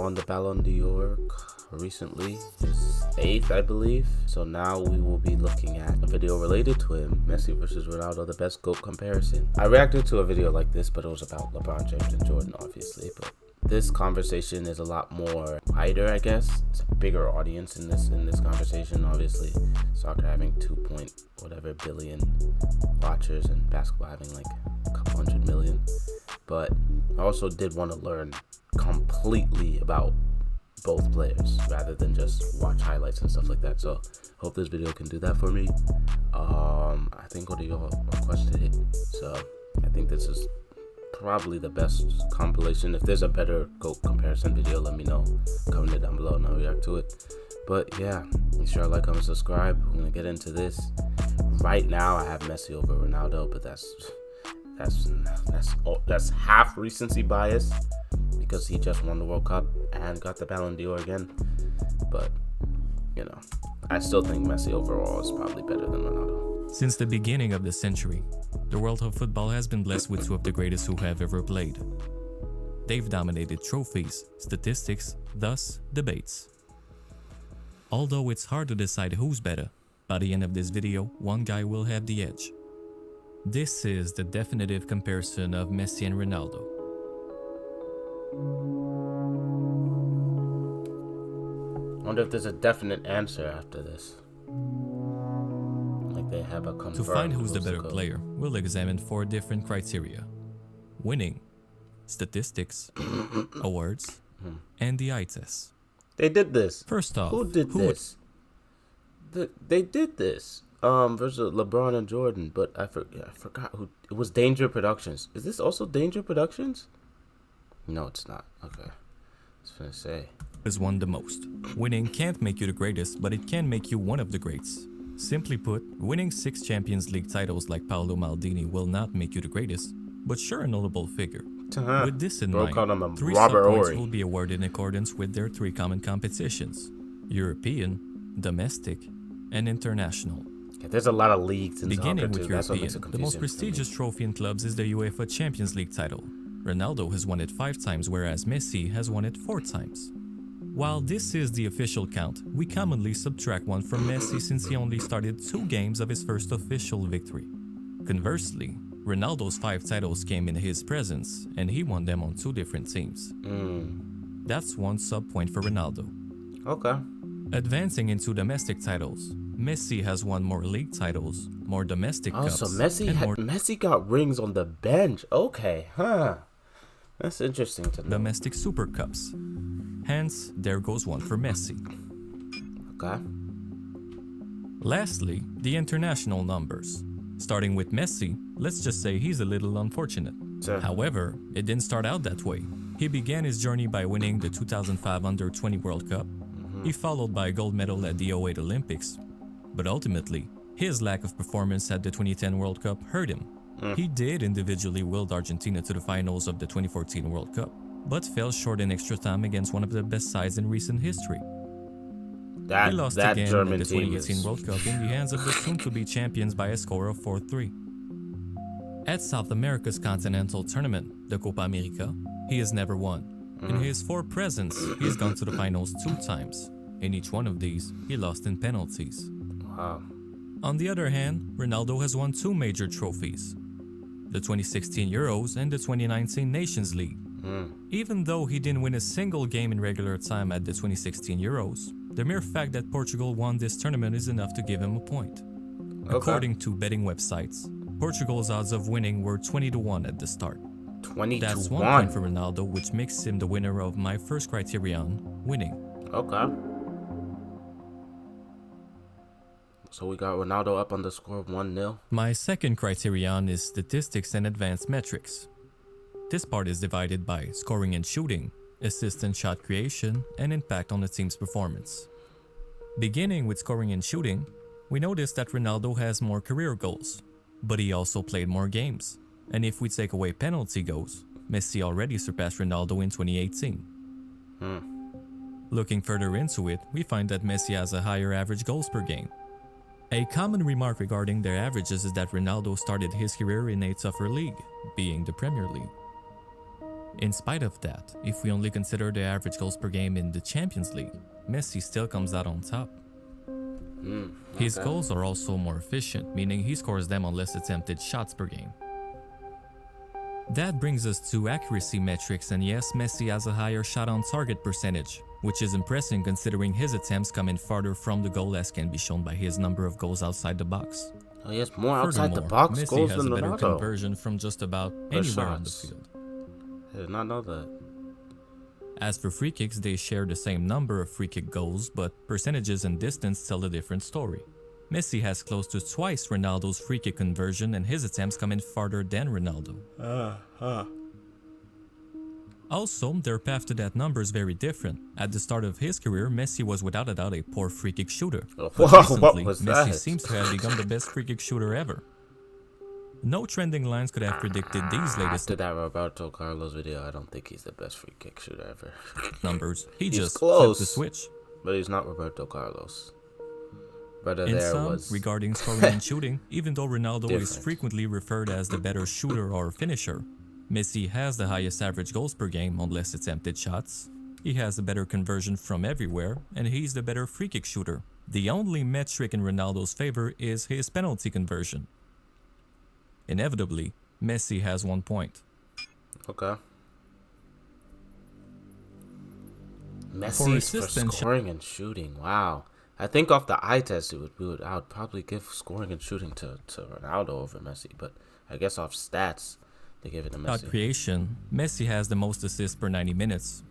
won the Ballon d'Or recently, his 8th I believe. So now we will be looking at a video related to him, Messi versus Ronaldo, the best GOAT comparison. I reacted to a video like this, but it was about LeBron James and Jordan obviously, but this conversation is a lot more wider, I guess. It's a bigger audience in this conversation, obviously. Soccer having 2 billion watchers and basketball having like a couple 100 million. But I also did want to learn completely about both players rather than just watch highlights and stuff like that. So hope this video can do that for me. I think one of y'all requested it, so I think this is probably the best compilation. If there's a better GOAT comparison video, let me know. Comment it down below and I'll react to it. But yeah, make sure to like, comment, subscribe. We're gonna get into this. Right now I have Messi over Ronaldo, but that's half recency bias because he just won the World Cup and got the Ballon d'Or again. But you know, I still think Messi overall is probably better than Ronaldo. Since the beginning of the century, the world of football has been blessed with two of the greatest who have ever played. They've dominated trophies, statistics, thus debates. Although it's hard to decide who's better, by the end of this video, one guy will have the edge. This is the definitive comparison of Messi and Ronaldo. I wonder if there's a definite answer after this. Like they have a confirmed. To find who's the better player, we'll examine 4 different criteria: winning, statistics, awards, and the eye test. They did this. First off, who did this? They did this. Versus LeBron and Jordan, but I forgot who. It was Danger Productions. Is this also Danger Productions? No, it's not. Okay. I was gonna say. Has won the most. Winning can't make you the greatest, but it can make you one of the greats. Simply put, winning 6 Champions League titles like Paolo Maldini will not make you the greatest, but sure a notable figure. With this in mind, 3 sub-points will be awarded in accordance with their 3 common competitions: European, domestic, and international. Yeah, there's a lot of leagues in Beginning soccer with too. European, the most prestigious trophy in clubs is the UEFA Champions League title. Ronaldo has won it 5 times, whereas Messi has won it 4 times. While this is the official count, we commonly subtract 1 from Messi since he only started 2 games of his first official victory. Conversely, Ronaldo's 5 titles came in his presence, and he won them on 2 different teams. That's 1 sub-point for Ronaldo. Okay. Advancing into domestic titles, Messi has won more league titles, more domestic cups, so Messi got rings on the bench. Okay, that's interesting to know. Domestic Super Cups. Hence, there goes 1 for Messi. Okay. Lastly, the international numbers. Starting with Messi, let's just say he's a little unfortunate. Sure. However, it didn't start out that way. He began his journey by winning the 2005 Under-20 World Cup. He followed by a gold medal at the 2008 Olympics. But ultimately, his lack of performance at the 2010 World Cup hurt him. He did individually wield Argentina to the finals of the 2014 World Cup, but fell short in extra time against one of the best sides in recent history. He lost again at the 2018 World Cup in the hands of the soon-to-be champions by a score of 4-3. At South America's continental tournament, the Copa America, he has never won. In his 4 presents, he has gone to the finals 2 times. In each one of these, he lost in penalties. Wow. On the other hand, Ronaldo has won 2 major trophies: the 2016 Euros and the 2019 Nations League. Even though he didn't win a single game in regular time at the 2016 Euros, the mere fact that Portugal won this tournament is enough to give him a point. Okay. According to betting websites, Portugal's odds of winning were 20-1 at the start. 20-1? That's 1 point for Ronaldo, which makes him the winner of my first criterion, winning. Okay. So we got Ronaldo up on the score of 1-0. My second criterion is statistics and advanced metrics. This part is divided by scoring and shooting, assist and shot creation, and impact on the team's performance. Beginning with scoring and shooting, we notice that Ronaldo has more career goals, but he also played more games. And if we take away penalty goals, Messi already surpassed Ronaldo in 2018. Looking further into it, we find that Messi has a higher average goals per game. A common remark regarding their averages is that Ronaldo started his career in a tougher league, being the Premier League. In spite of that, if we only consider the average goals per game in the Champions League, Messi still comes out on top. His goals are also more efficient, meaning he scores them on less attempted shots per game. That brings us to accuracy metrics, and yes, Messi has a higher shot on target percentage, which is impressive considering his attempts come in farther from the goal, as can be shown by his number of goals outside the box. Oh, he has more outside the Furthermore, box Messi goals has than a better Ronaldo. conversion from just about anywhere on the shots. field. I did not know that. As for free kicks, they share the same number of free kick goals, but percentages and distance tell a different story. Messi has close to twice Ronaldo's free kick conversion, and his attempts come in farther than Ronaldo. Also, their path to that number is very different. At the start of his career, Messi was without a doubt a poor free kick shooter. But recently, Messi seems to have become the best free kick shooter ever. No trending lines could have predicted these latest After that Roberto Carlos video, I don't think he's the best free kick shooter ever. numbers. He He's just close. flipped the switch. But he's not Roberto Carlos. Brother In there sum, was regarding scoring and shooting, even though Ronaldo is different. frequently referred as the better shooter or finisher, Messi has the highest average goals per game on less attempted shots. He has a better conversion from everywhere, and he's the better free kick shooter. The only metric in Ronaldo's favor is his penalty conversion. Inevitably, Messi has 1 point. Okay. For Messi assist for and scoring and shooting. Wow. I think off the eye test, I would probably give scoring and shooting to Ronaldo over Messi. But I guess off stats, they give it to Shot Messi. creation, Messi has the most assists per 90 minutes.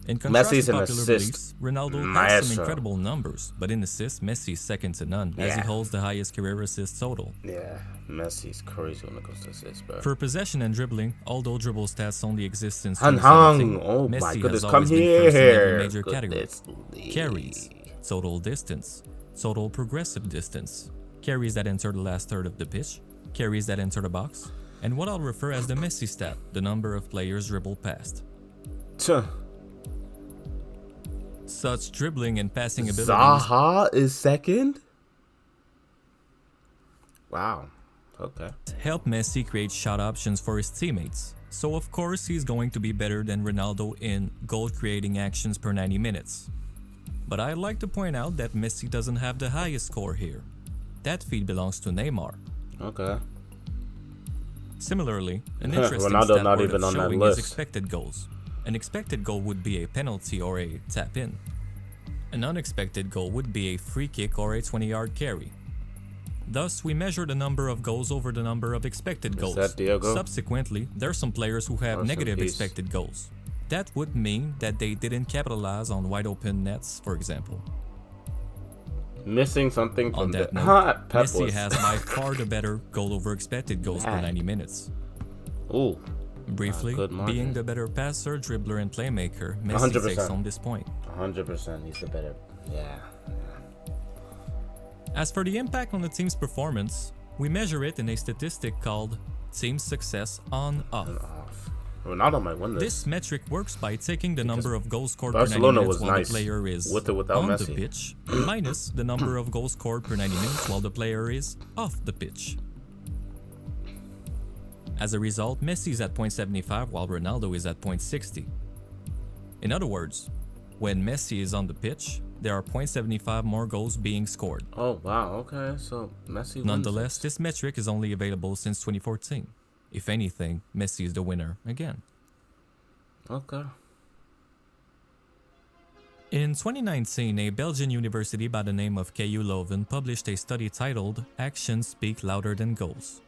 In contrast Messi's to an popular assist beliefs, Ronaldo has maestro. some incredible numbers, but in assists, Messi is second to none, as he Yeah. holds the highest career assist total. Yeah, Messi's crazy when it comes to assists, bro. For possession and dribbling, although dribble stats only exist since Han 2017, Hang. Oh Messi my has goodness, come always been first in every here. major category. Goodness me. Carries, total distance, total progressive distance, carries that enter the last third of the pitch, carries that enter the box, and what I'll refer as the Messi stat, the number of players dribbled past. Tuh. Such dribbling and passing abilities Zaha is second? Wow. Okay. help Messi create shot options for his teammates. So of course he's going to be better than Ronaldo in goal creating actions per 90 minutes. But I'd like to point out that Messi doesn't have the highest score here. That feat belongs to Neymar. Okay. Similarly, an interesting Ronaldo stat not worth even on that showing list. is expected goals. An expected goal would be a penalty or a tap-in. An unexpected goal would be a free kick or a 20-yard carry. Thus, we measure the number of goals over the number of expected goals. that Diego? Subsequently, there are some players who have Rest in negative peace. expected goals. That would mean that they didn't capitalize on wide open nets, for example. Missing something from On that the note, Pep Messi was- has by far the better goal over expected goals per Lag. 90 minutes. Ooh. Briefly, good margin. being the better passer, dribbler, and playmaker, Messi 100%. takes home this point. 100%. He's the better. Yeah. As for the impact on the team's performance, we measure it in a statistic called team success on-off. Off. Ronaldo might win this. This metric works by taking the number of goals scored Barcelona per 90 minutes was while nice the player is with or without on Messi. the pitch, minus the number of goals scored per 90 minutes while the player is off the pitch. As a result, Messi is at 0.75 while Ronaldo is at 0.60. In other words, when Messi is on the pitch, there are 0.75 more goals being scored. Oh, wow. Okay. So Messi wins Nonetheless, this. this metric is only available since 2014. If anything, Messi is the winner again. Okay. In 2019, a Belgian university by the name of KU Leuven published a study titled Actions Speak Louder Than Goals.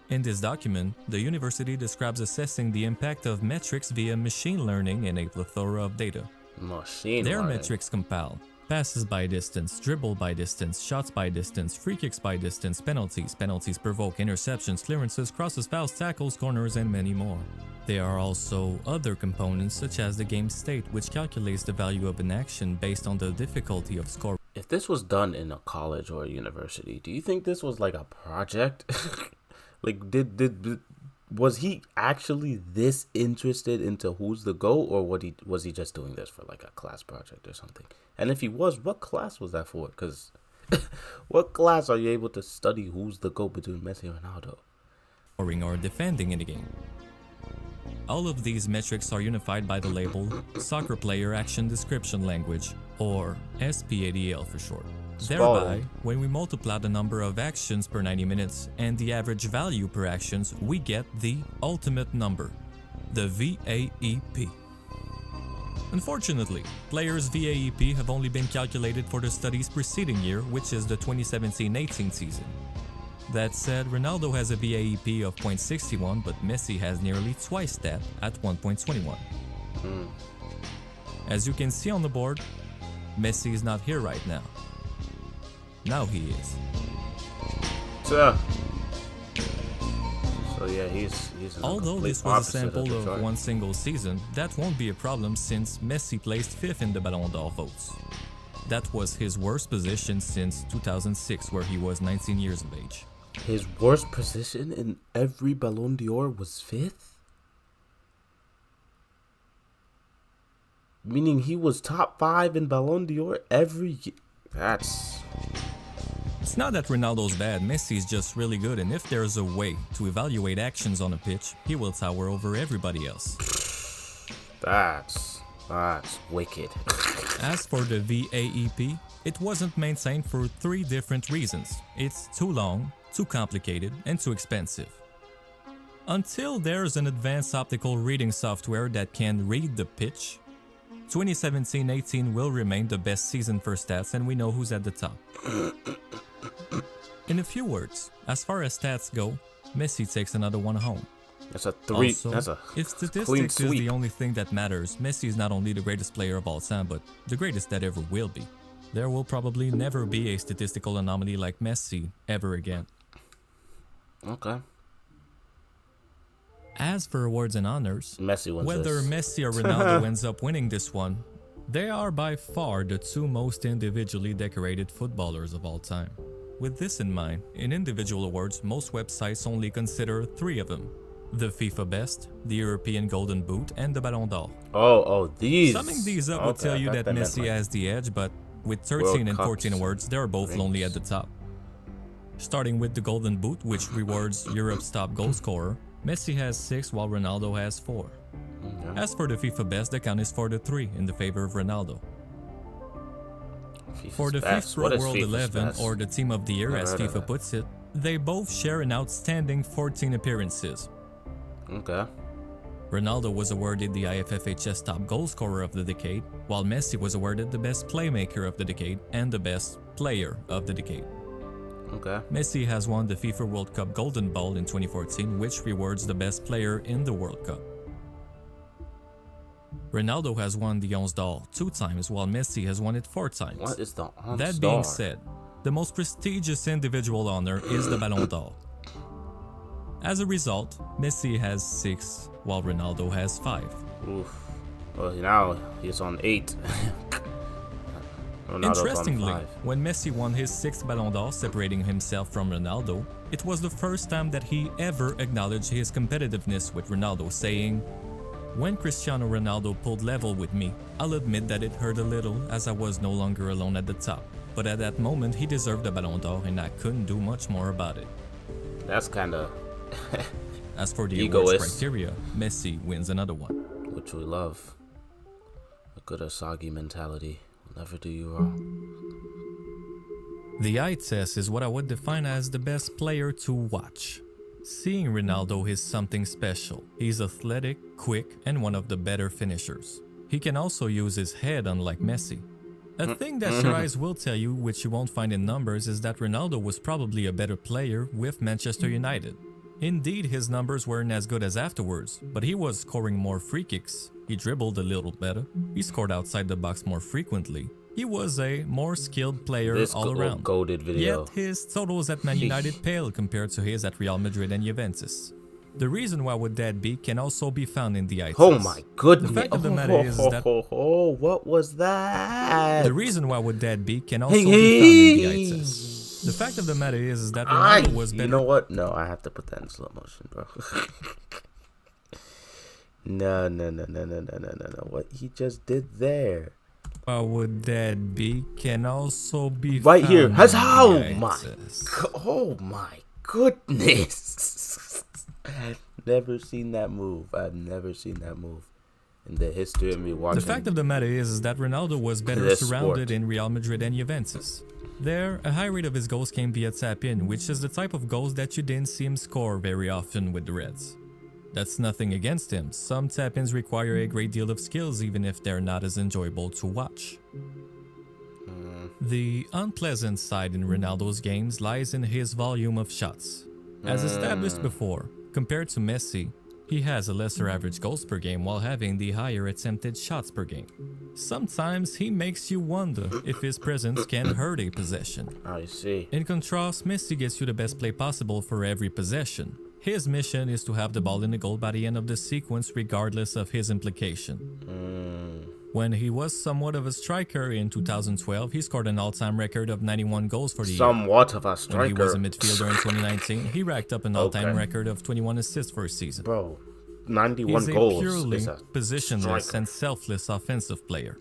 In this document, the university describes assessing the impact of metrics via machine learning in a plethora of data. Machine Their learning. metrics compile passes by distance, dribble by distance, shots by distance, free kicks by distance, penalties, penalties provoke, interceptions, clearances, crosses, fouls, tackles, corners, and many more. There are also other components such as the game state, which calculates the value of an action based on the difficulty of scoring. If this was done in a college or a university, do you think this was like a project? Like, was he actually this interested into who's the GOAT, or was he just doing this for like a class project or something? And if he was, what class was that for? Because what class are you able to study who's the GOAT between Messi and Ronaldo? Or defending in the game. all of these metrics are unified by the label Soccer Player Action Description Language, or SPADL for short. Thereby, when we multiply the number of actions per 90 minutes and the average value per actions, we get the ultimate number, the VAEP. Unfortunately, players' VAEP have only been calculated for the study's preceding year, which is the 2017-18 season. That said, Ronaldo has a VAEP of 0.61, but Messi has nearly twice that at 1.21. As you can see on the board, Messi is not here right now. Now he is. So yeah, he's Although this was a sample of one single season, that won't be a problem since Messi placed 5th in the Ballon d'Or votes. That was his worst position since 2006, where he was 19 years of age. His worst position in every Ballon d'Or was 5th? Meaning he was top 5 in Ballon d'Or every year? That's... It's not that Ronaldo's bad, Messi is just really good, and if there's a way to evaluate actions on a pitch, he will tower over everybody else. That's wicked. As for the VAEP, it wasn't maintained for 3 different reasons. It's too long, too complicated, and too expensive. Until there's an advanced optical reading software that can read the pitch, 2017-18 will remain the best season for stats, and we know who's at the top. In a few words, as far as stats go, Messi takes another one home. That's a 3. Also, that's a if statistics is the only thing that matters, Messi is not only the greatest player of all time, but the greatest that ever will be. There will probably never be a statistical anomaly like Messi ever again. Okay. As for awards and honors, Messi wins whether this. Messi or Ronaldo ends up winning this one, they are by far the 2 most individually decorated footballers of all time. With this in mind, in individual awards, most websites only consider 3 of them: the FIFA Best, the European Golden Boot, and the Ballon d'Or. These. Summing these up would tell you that Messi has the edge, but with 13 and 14 awards, they are both lonely at the top. Starting with the Golden Boot, which rewards Europe's top goal scorer, Messi has 6 while Ronaldo has 4. As for the FIFA Best, the count is 4-3 in the favor of Ronaldo. For the FIFA World 11, or the Team of the Year as FIFA puts it, they both share an outstanding 14 appearances. Okay. Ronaldo was awarded the IFFHS Top Goal Scorer of the Decade, while Messi was awarded the Best Playmaker of the Decade and the Best Player of the Decade. Okay. Messi has won the FIFA World Cup Golden Ball in 2014, which rewards the best player in the World Cup. Ronaldo has won the Onze d'Or 2 times, while Messi has won it 4 times. What is the Onze d'Or? That being said, the most prestigious individual honor is the Ballon d'Or. As a result, Messi has 6, while Ronaldo has 5. Oof. Well, now he's on 8. Interestingly, when Messi won his 6th Ballon d'Or, separating himself from Ronaldo, it was the first time that he ever acknowledged his competitiveness with Ronaldo, saying, "When Cristiano Ronaldo pulled level with me, I'll admit that it hurt a little as I was no longer alone at the top. But at that moment, he deserved the Ballon d'Or and I couldn't do much more about it." That's kind of... As for the awards criteria, Messi wins another one. Which we love. A good Asagi mentality. Never do you wrong. The eye test is what I would define as the best player to watch. Seeing Ronaldo is something special. He's athletic, quick, and one of the better finishers. He can also use his head, unlike Messi. A thing that your eyes will tell you, which you won't find in numbers, is that Ronaldo was probably a better player with Manchester United. Indeed, his numbers weren't as good as afterwards, but he was scoring more free kicks. He dribbled a little better. He scored outside the box more frequently. He was a more skilled player all around. Yet his totals at Man United pale compared to his at Real Madrid and Juventus. The reason why would that be can also be found in the eye test. Oh my goodness. The fact of the matter is that... what was that? The reason why would that be can also be found in the eye test. The fact of the matter is that Ronaldo was better... You know what? No, I have to put that in slow motion, bro. No. What he just did there. What would that be can also be right found here. That's in how the eye my... test. Oh my goodness. never seen that move. I've never seen that move in the history of me watching. The fact of the matter is that Ronaldo was better this surrounded sport. in Real Madrid and Juventus. There, a high rate of his goals came via tap-in, which is the type of goals that you didn't see him score very often with the Reds. That's nothing against him. Some tap-ins require a great deal of skills even if they're not as enjoyable to watch. The unpleasant side in Ronaldo's games lies in his volume of shots. As established before, compared to Messi, he has a lesser average goals per game while having the higher attempted shots per game. Sometimes he makes you wonder if his presence can hurt a possession. I see. In contrast, Messi gets you the best play possible for every possession. His mission is to have the ball in the goal by the end of the sequence regardless of his implication. When he was somewhat of a striker in 2012, he scored an all-time record of 91 goals for the year. Somewhat of a striker. When he was a midfielder in 2019, he racked up an all-time record of 21 assists for a season. Bro, 91 He's goals a purely is a positionless striker. and selfless offensive player.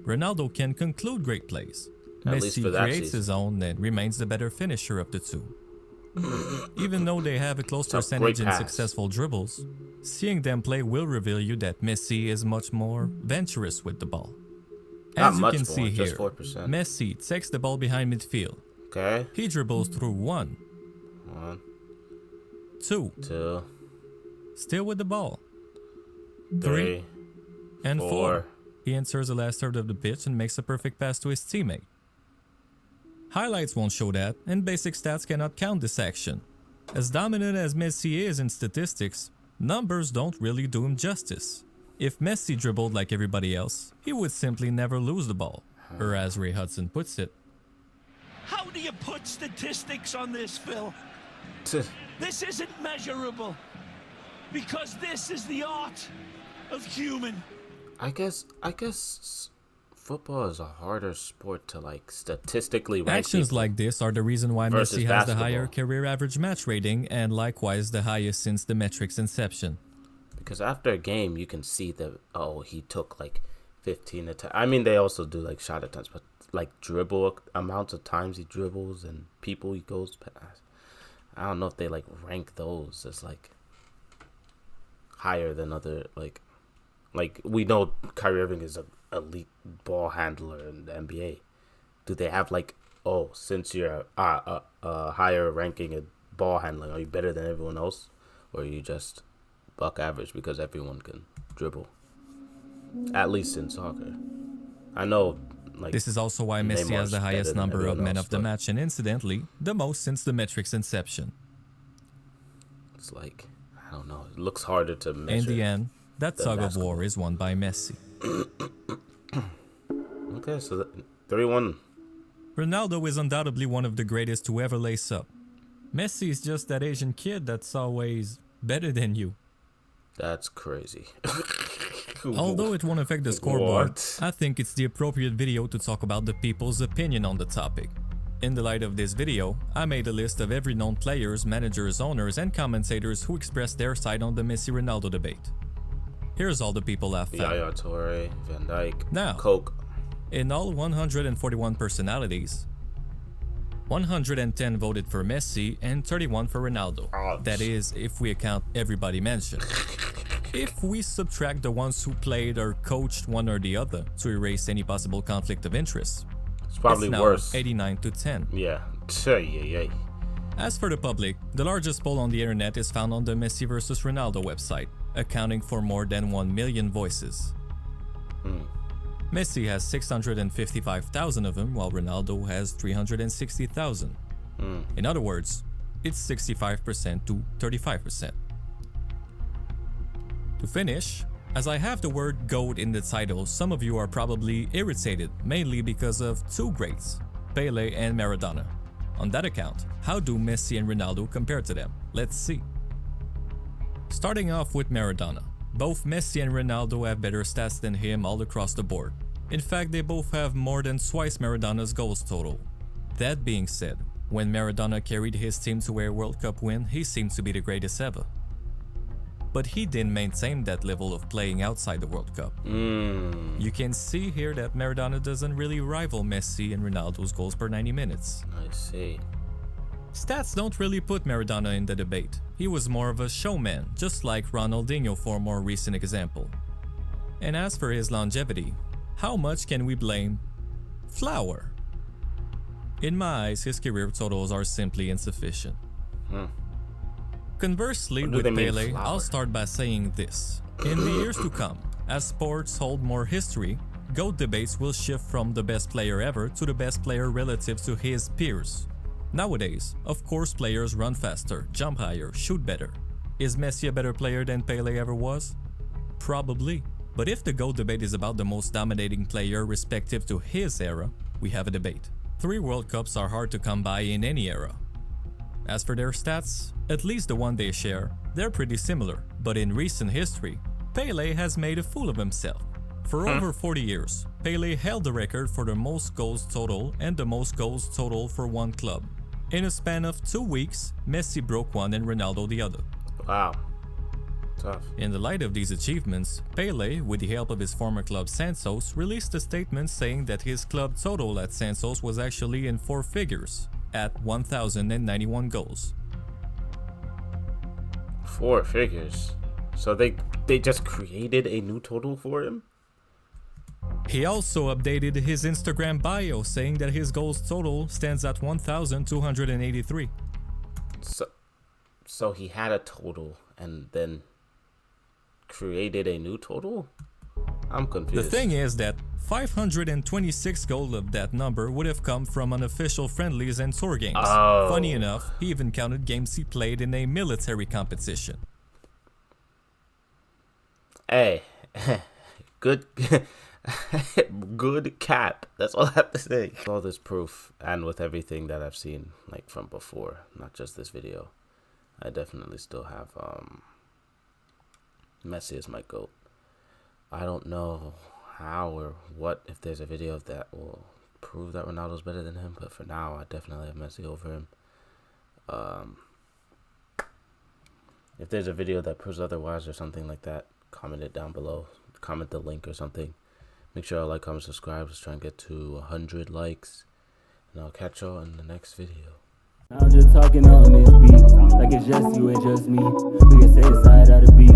Ronaldo can conclude great plays. At least for Messi that creates season. his own and remains the better finisher of the two. Even though they have a close It's a percentage great in pass. successful dribbles, seeing them play will reveal you that Messi is much more venturous with the ball. Not As you much can more, see just here, 4%. Messi takes the ball behind midfield. Okay. He dribbles through 1, 1, 2, 2, still with the ball, 3, and 4. 4. He enters the last third of the pitch and makes a perfect pass to his teammate. Highlights won't show that, and basic stats cannot count this action. As dominant as Messi is in statistics, numbers don't really do him justice. If Messi dribbled like everybody else, he would simply never lose the ball. Or as Ray Hudson puts it, How do you put statistics on this, Phil? This isn't measurable. Because this is the art of human. I guess football is a harder sport to like statistically rank actions people. like this are the reason why versus Messi has the higher basketball. career average match rating and likewise the highest since the metric's inception. Because after a game, you can see that, oh, he took like 15 attempts. I mean, they also do like shot attempts, but like dribble amounts of times he dribbles and people he goes past. I don't know if they like rank those as like higher than other like we know Kyrie Irving is an elite ball handler in the NBA. Do they have like, oh, since you're higher ranking at ball handling, are you better than everyone else, or are you just buck average because everyone can dribble? At least in soccer, I know. Like This is also why Messi Neymar's has the better highest than number of everyone men else, of the but match and incidentally, the most since the metric's inception. it's like, I don't know. It looks harder to measure. In the end, that the tug of basketball. war is won by Messi. Okay, so 3-1. Ronaldo is undoubtedly one of the greatest to ever lace up. Messi is just that Asian kid that's always better than you. That's crazy. Although it won't affect the scoreboard, What? I think it's the appropriate video to talk about the people's opinion on the topic. In the light of this video, I made a list of every known players, managers, owners, and commentators who expressed their side on the Messi-Ronaldo debate. Here's all the people I've found. Yaya Toure, Van Dijk, Now. Coke. In all 141 personalities, 110 voted for Messi and 31 for Ronaldo. Ouch. That is, if we account everybody mentioned. If we subtract the ones who played or coached one or the other to erase any possible conflict of interest, It's probably it's now worse. 89 to 10. Yeah. Yeah. As for the public, the largest poll on the internet is found on the Messi vs Ronaldo website, accounting for more than 1 million voices. Messi has 655,000 of them, while Ronaldo has 360,000. In other words, it's 65% to 35%. To finish, as I have the word GOAT in the title, some of you are probably irritated, mainly because of two greats, Pele and Maradona. On that account, how do Messi and Ronaldo compare to them? Let's see. Starting off with Maradona. Both Messi and Ronaldo have better stats than him all across the board. In fact, they both have more than twice Maradona's goals total. That being said, when Maradona carried his team to a World Cup win, he seemed to be the greatest ever. But he didn't maintain that level of playing outside the World Cup. You can see here that Maradona doesn't really rival Messi and Ronaldo's goals per 90 minutes. I see. Stats don't really put Maradona in the debate. He was more of a showman, just like Ronaldinho for a more recent example. And as for his longevity, how much can we blame Flower? In my eyes, his career totals are simply insufficient. Conversely, with Pele, I'll start by saying this. In the years to come, as sports hold more history, GOAT debates will shift from the best player ever to the best player relative to his peers. Nowadays, of course, players run faster, jump higher, shoot better. Is Messi a better player than Pele ever was? Probably. But if the GOAT debate is about the most dominating player respective to his era, we have a debate. 3 World Cups are hard to come by in any era. As for their stats, at least the one they share, they're pretty similar. But in recent history, Pele has made a fool of himself. For over 40 years, Pele held the record for the most goals total and the most goals total for one club. In a span of 2 weeks, Messi broke one and Ronaldo the other. Wow. Tough. In the light of these achievements, Pele, with the help of his former club Santos, released a statement saying that his club total at Santos was actually in 4 figures, at 1,091 goals. 4 figures? So they just created a new total for him? He also updated his Instagram bio saying that his goals total stands at 1,283. So he had a total and then created a new total? I'm confused. The thing is that 526 goals of that number would have come from unofficial friendlies and tour games. Oh. Funny enough, he even counted games he played in a military competition. Hey, good good cap. That's all I have to say. With all this proof and with everything that I've seen, like from before, not just this video, I definitely still have Messi as my GOAT. I don't know how or what, if there's a video that will prove that Ronaldo's better than him, but for now, I definitely have Messi over him. If there's a video that proves otherwise or something like that, comment it down below. Comment the link or something. Make sure to like, comment, subscribe. Let's try and get to 100 likes. And I'll catch y'all in the next video. I'm just talking on this beat, like it's just you and just me. We can say the side of the beef.